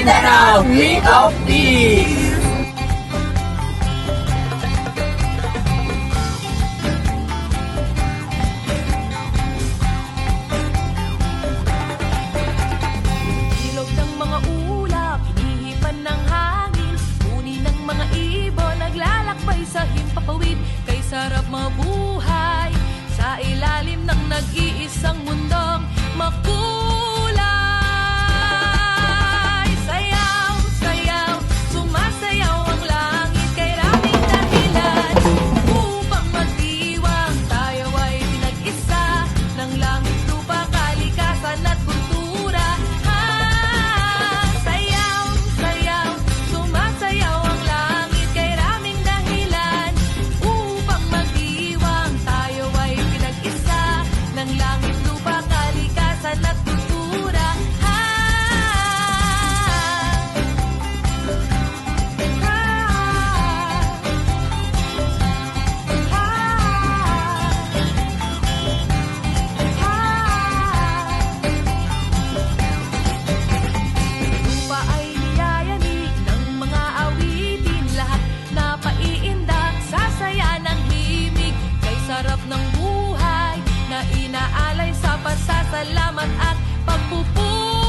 Mindanao, Week of Peace! Ilog ng mga ulap, hinihipan ng hangin, uni ng mga ibon, naglalakbay sa himpapawid. Kay sarap mabuhay sa ilalim ng nag-iisang mundong makulay. Sayaw, sayaw, sumasayaw ang langit, kay raming dahilan upang magdiwang. Tayo ay pinag-isa ng langit, lupa, kalikasan at kultura. Sayaw, sayaw, sumasayaw ang langit, kay raming dahilan upang magdiwang. Tayo ay pinag-isa ng langit, lupa, kalikasan at kultura. Lupa ay niyayanig ng mga awitin, lahat na paiindak, sasaya ng himig. Kay sarap ng buhay na inaalay sa pasasalamat at pagpupuri.